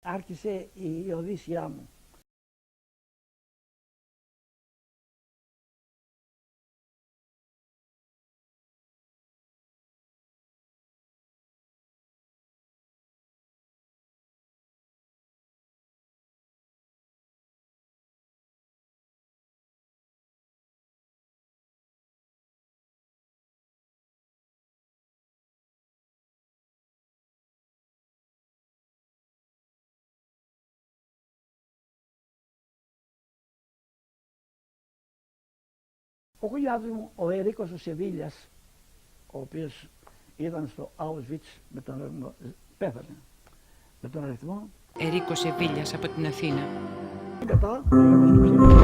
άρχισε η οδύσσιά μου. Ο γουλιάδος μου, ο Ερίκος ο Σεβίλιας, ο οποίος ήταν στο Auschwitz με τον πέθανε με τον αριθμό. Ερίκος Σεβίλιας από την Αθήνα. Μετά πήγαμε στο ψήφισμα.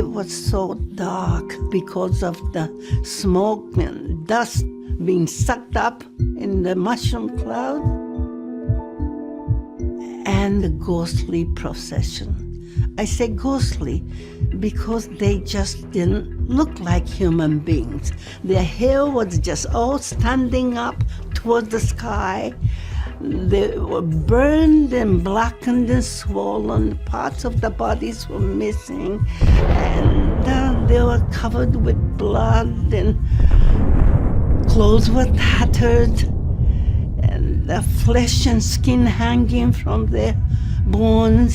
It was so dark because of the smoke and dust being sucked up in the mushroom cloud and the ghostly procession. I say ghostly because they just didn't look like human beings. Their hair was just all standing up towards the sky. They were burned and blackened and swollen. Parts of the bodies were missing, and they were covered with blood, and clothes were tattered, and the flesh and skin hanging from their bones.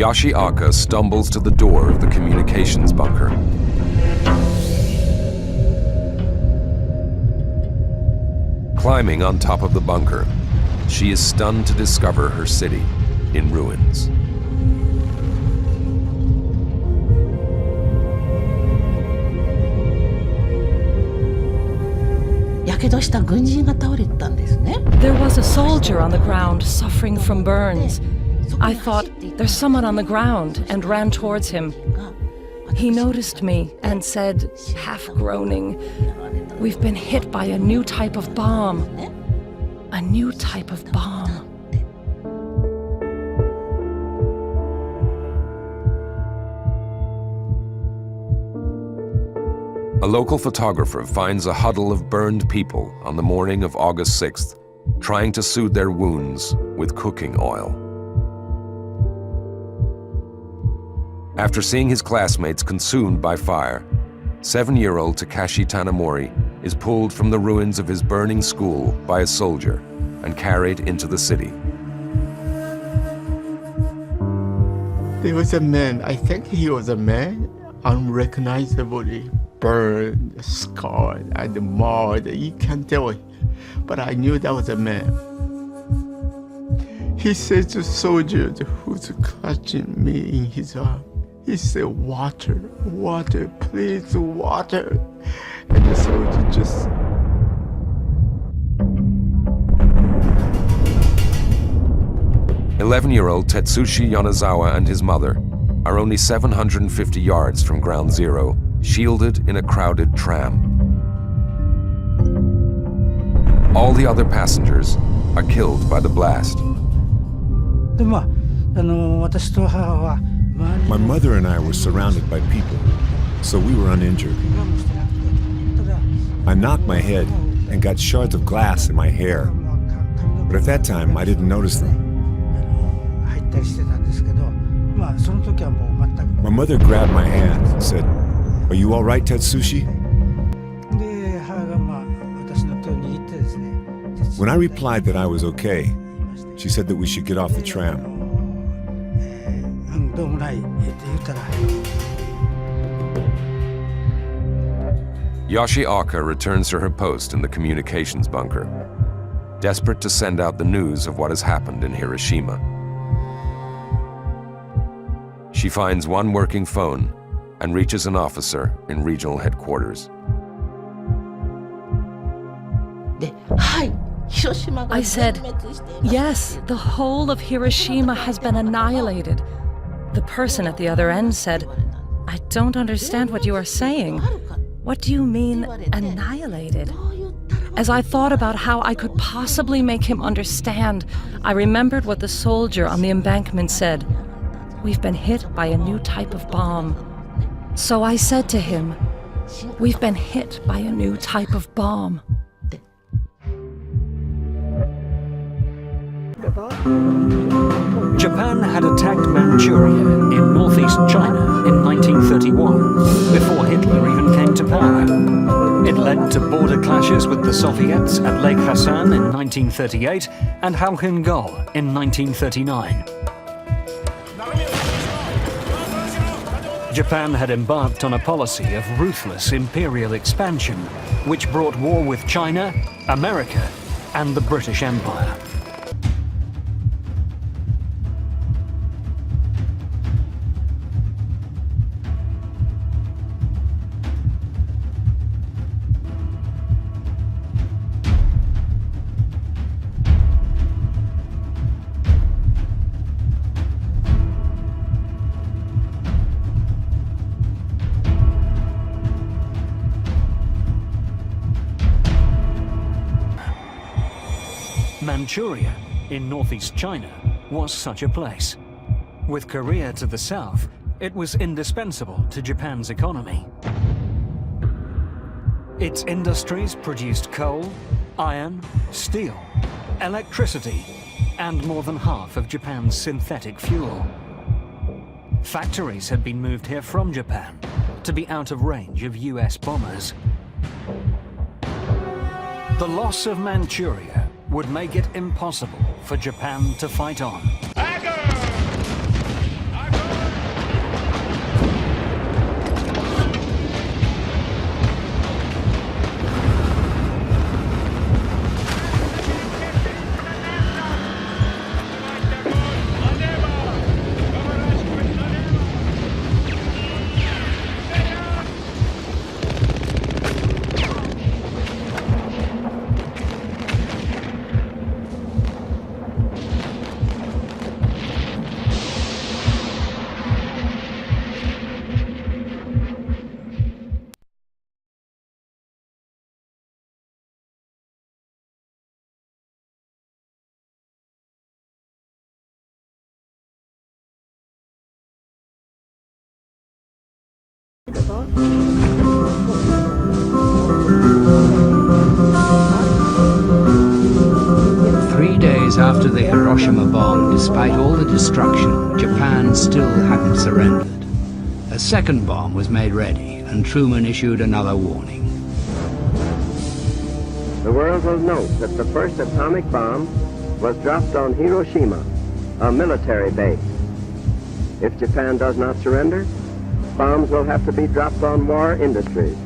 Yoshiaka stumbles to the door of the communications bunker. Climbing on top of the bunker, she is stunned to discover her city in ruins. There was a soldier on the ground suffering from burns. I thought, there's someone on the ground, and ran towards him. He noticed me and said, half groaning, "We've been hit by a new type of bomb." A new type of bomb. A local photographer finds a huddle of burned people on the morning of August 6th, trying to soothe their wounds with cooking oil. After seeing his classmates consumed by fire, 7-year-old Takashi Tanamori is pulled from the ruins of his burning school by a soldier and carried into the city. There was a man, I think he was a man, unrecognizably burned, scarred, and marred. You can't tell it, but I knew that was a man. He said to the soldier who's clutching me in his arm, he said, "Water, water, please, water." And the soldier just... "11-year-old Tetsushi Yonezawa and his mother are only 750 yards from ground zero, shielded in a crowded tram. All the other passengers are killed by the blast. My mother and I were surrounded by people, so we were uninjured. I knocked my head and got shards of glass in my hair, but at that time I didn't notice them. My mother grabbed my hand and said, "Are you all right, Tetsushi?" When I replied that I was okay, she said that we should get off the tram. Yoshiaka returns to her post in the communications bunker, desperate to send out the news of what has happened in Hiroshima. She finds one working phone and reaches an officer in regional headquarters. I said, yes, the whole of Hiroshima has been annihilated. The person at the other end said, I don't understand what you are saying. What do you mean, annihilated? As I thought about how I could possibly make him understand, I remembered what the soldier on the embankment said. We've been hit by a new type of bomb. So I said to him, we've been hit by a new type of bomb. Japan had attacked Manchuria in northeast China in 1931, before Hitler even came to power. It led to border clashes with the Soviets at Lake Hassan in 1938 and Halkingol in 1939. Japan had embarked on a policy of ruthless imperial expansion, which brought war with China, America, and the British Empire. Manchuria, in northeast China, was such a place. With Korea to the south, it was indispensable to Japan's economy. Its industries produced coal, iron, steel, electricity, and more than half of Japan's synthetic fuel. Factories had been moved here from Japan to be out of range of US bombers. The loss of Manchuria would make it impossible for Japan to fight on. After the Hiroshima bomb, despite all the destruction, Japan still hadn't surrendered. A second bomb was made ready, and Truman issued another warning. The world will note that the first atomic bomb was dropped on Hiroshima, a military base. If Japan does not surrender, bombs will have to be dropped on war industries.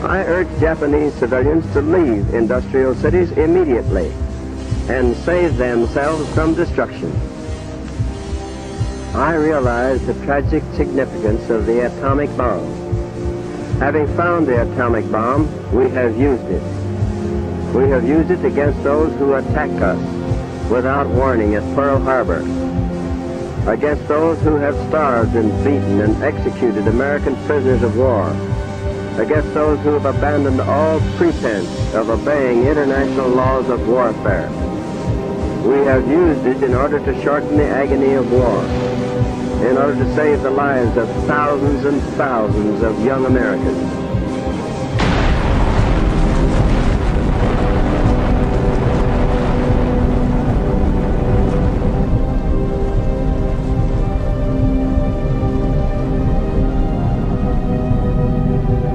I urge Japanese civilians to leave industrial cities immediately and save themselves from destruction. I realize the tragic significance of the atomic bomb. Having found the atomic bomb, we have used it. We have used it against those who attack us without warning at Pearl Harbor, against those who have starved and beaten and executed American prisoners of war, against those who have abandoned all pretense of obeying international laws of warfare. We have used it in order to shorten the agony of war, in order to save the lives of thousands and thousands of young Americans.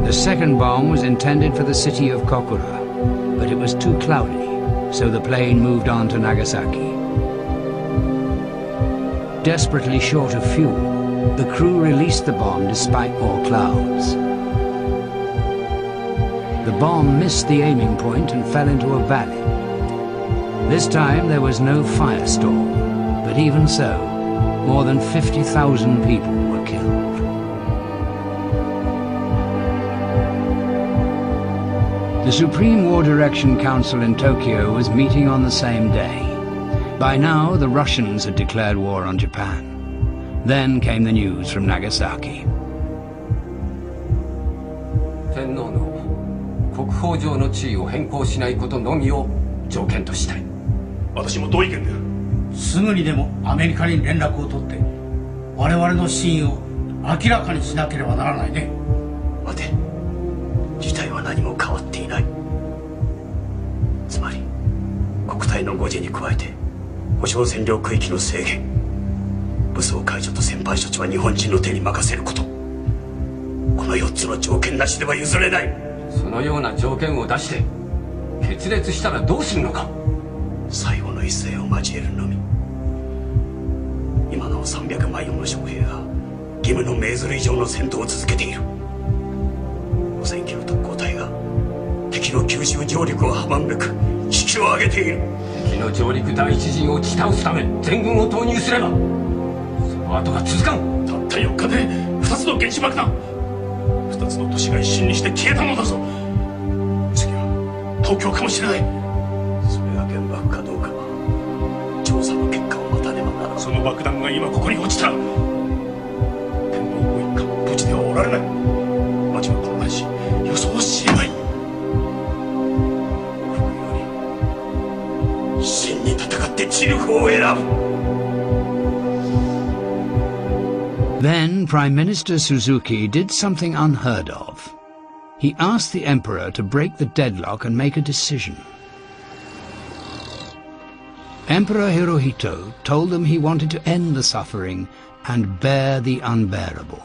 The second bomb was intended for the city of Kokura, but it was too cloudy, so the plane moved on to Nagasaki. Desperately short of fuel, the crew released the bomb despite more clouds. The bomb missed the aiming point and fell into a valley. This time there was no firestorm, but even so, more than 50,000 people were killed. The Supreme War Direction Council in Tokyo was meeting on the same day. By now, the Russians had declared war on Japan. Then came the news from Nagasaki. 天皇の国宝上の地位を変更しないことのみを条件としたい。私も同意見だ。すぐにでもアメリカに連絡を取って我々の真意を明らかにしなければならないね。待て、事態は何も変わっていない。つまり国体の護持に加えて保障占領区域の制限、武装解除と戦犯処置は日本人の手に任せること、この4つの条件なしでは譲れない。そのような条件を出して決裂したらどうするのか。最後の一戦を交えるのみ。今の300万4の将兵が義務の命ずる以上の戦闘を続けている。5000キロ特攻隊が敵の九州上陸を阻むべく士気を上げている。敵の上陸第一陣を打ち倒すため全軍を投入すればその後が続かん。たった4日で2つの原子爆弾、2つの都市が一瞬にして消えたのだぞ。次は東京かもしれない。それが原爆かどうかは調査の結果を待たねばならん。その爆弾が今ここに落ちたら天皇ご一家も無事ではおられない。町は混乱し予想を知れない。真に戦って散る方を選ぶ。Then Prime Minister Suzuki did something unheard of. He asked the Emperor to break the deadlock and make a decision. Emperor Hirohito told them he wanted to end the suffering and bear the unbearable.